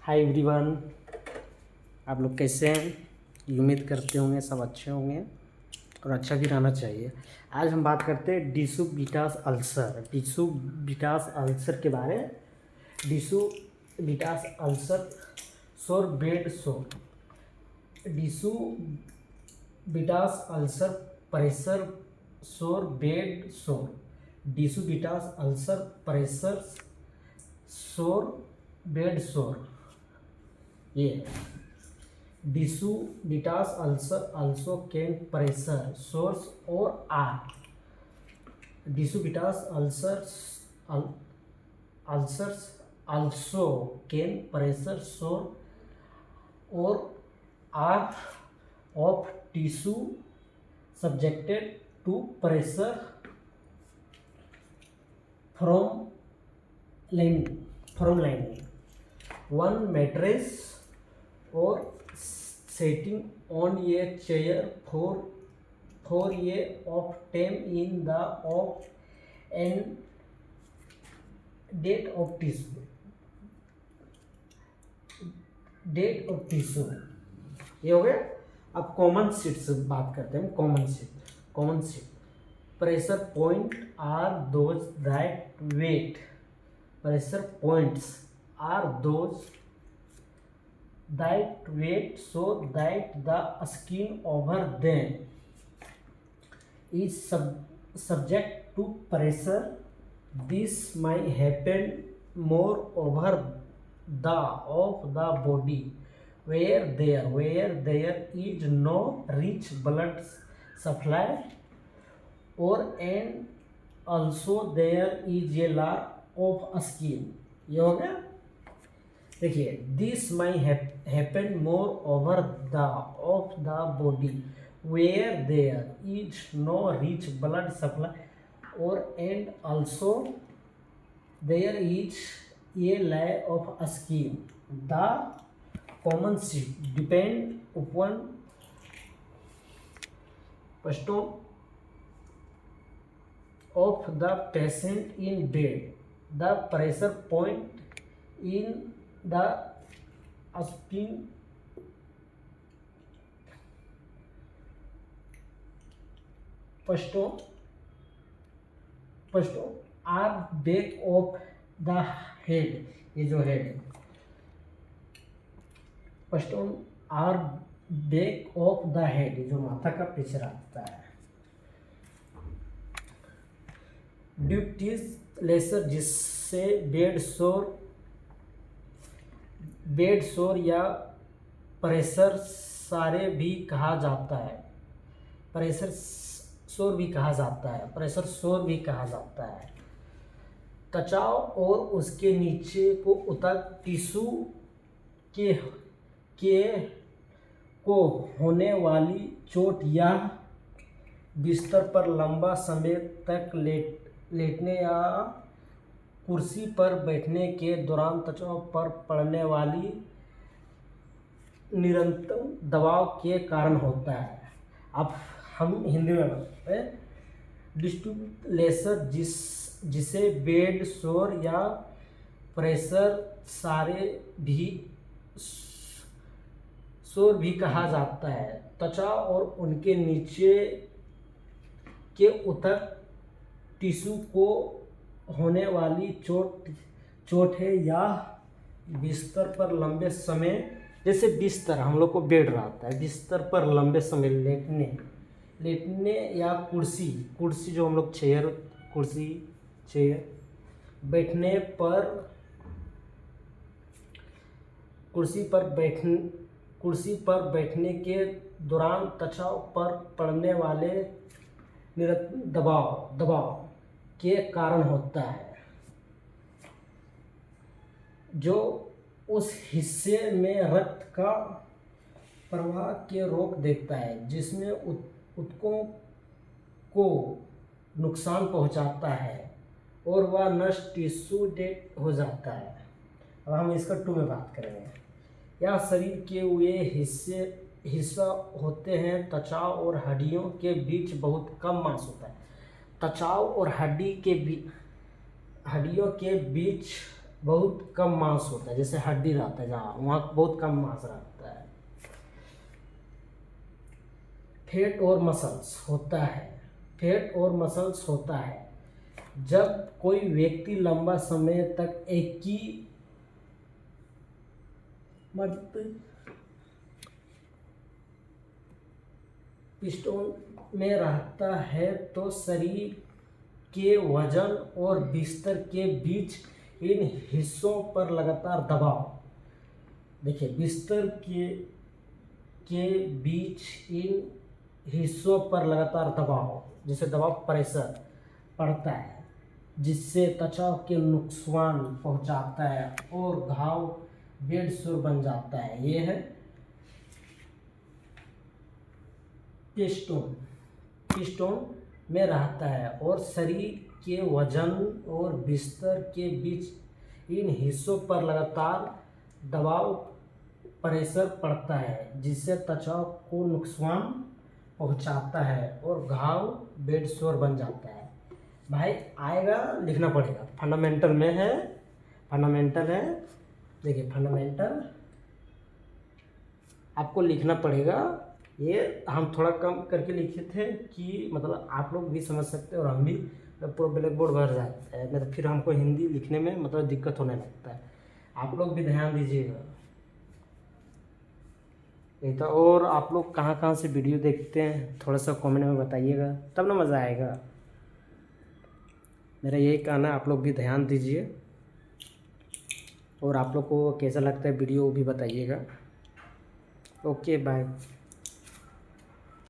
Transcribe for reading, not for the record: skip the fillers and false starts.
Hi everyone, आप लोग कैसे हैं। उम्मीद करते होंगे सब अच्छे होंगे और अच्छा भी रहना चाहिए। आज हम बात करते हैं डिसुबिटास अल्सर। डिसुबिटास अल्सर के बारे में। डिसुबिटास ulcer sore bed sore. Decubitus ulcer pressure sore bed sore. Decubitus ulcer pressure sore bed sore. ये decubitus ulcer also can pressure source or are decubitus ulcers also can pressure sore or are of tissue subjected to pressure from lining. One mattress or sitting on a chair for a of time in the of an date of tissue. ये हो गया। अब common seat से बात करते हैं। Common seat pressure point are those that weight. Pressure points are those that weight so that the skin over them is subject to pressure. This might happen more over the of the body where there is no rich blood supply or and also there is a lack of skin. ये हो गया। देखिए, this may happen more over the of the body where there is no rich blood supply और and also there is a lack of skin. The common site depend upon posture of the patient in bed. The pressure point in the spine posture are back of the head. ये जो head है, posture are back of the head, जो माथा का पीछे रहता है। Duties laser जिससे बेड सोर या प्रेशर सारे भी कहा जाता है। प्रेशर सोर भी कहा जाता है। त्वचा और उसके नीचे को उतर टिश्यू को होने वाली चोट या बिस्तर पर लंबा समय तक लेटने या कुर्सी पर बैठने के दौरान त्वचा पर पड़ने वाली निरंतर दबाव के कारण होता है। अब हम हिंदी में बताते हैं। डिस्ट्रीब्यूट लेसर जिसे बेड सोर या प्रेशर सोर भी कहा जाता है। त्वचा और उनके नीचे के उतर टिश्यू को होने वाली चोट है या बिस्तर पर लंबे समय, जैसे बिस्तर हम लोग को बेड रहता है, बिस्तर पर लंबे समय लेटने या कुर्सी जो हम लोग चेयर बैठने पर कुर्सी पर बैठने के दौरान त्वचा पर पड़ने वाले दबाव के कारण होता है, जो उस हिस्से में रक्त का प्रवाह के रोक देता है जिसमें ऊतकों को नुकसान पहुंचाता है और वह नष्ट टिश्यू डेड हो जाता है। अब हम इसका 2 में बात करेंगे। यह शरीर के वे हिस्सा होते हैं त्वचा और हड्डियों के बीच बहुत कम मांस होता है। त्वचा और हड्डियों के बीच बहुत कम मांस होता है, जैसे हड्डी रहता है जहाँ, वहाँ बहुत कम मांस रहता है। फैट और मसल्स होता है, फैट और मसल्स होता है जब कोई व्यक्ति लंबा समय तक एक ही पिस्टोन में रहता है तो शरीर के वजन और बिस्तर के बीच इन हिस्सों पर लगातार दबाव, देखिए बिस्तर के बीच इन हिस्सों पर लगातार दबाव, जिसे दबाव प्रेशर पड़ता है, जिससे त्वचा के नुकसान पहुंचाता है और घाव बेड सोर बन जाता है। ये है पिस्टोन, पिस्टोन में रहता है और शरीर के वजन और बिस्तर के बीच इन हिस्सों पर लगातार दबाव प्रेशर पड़ता है, जिससे त्वचा को नुकसान पहुंचाता है और घाव बेड सोर बन जाता है। भाई आएगा, लिखना पड़ेगा, फंडामेंटल में है, फंडामेंटल है, देखिए फंडामेंटल आपको लिखना पड़ेगा। ये हम थोड़ा कम करके लिखे थे कि मतलब आप लोग भी समझ सकते हैं और हम भी, पूरा ब्लैक बोर्ड भर जाता है, नहीं तो फिर हमको हिंदी लिखने में मतलब दिक्कत होने लगता है। आप लोग भी ध्यान दीजिएगा। नहीं तो और आप लोग कहाँ कहाँ से वीडियो देखते हैं थोड़ा सा कमेंट में बताइएगा, तब ना मज़ा आएगा। मेरा यही कहना है, आप लोग भी ध्यान दीजिए और आप लोग को कैसा लगता है वीडियो वो भी बताइएगा। Okay bye.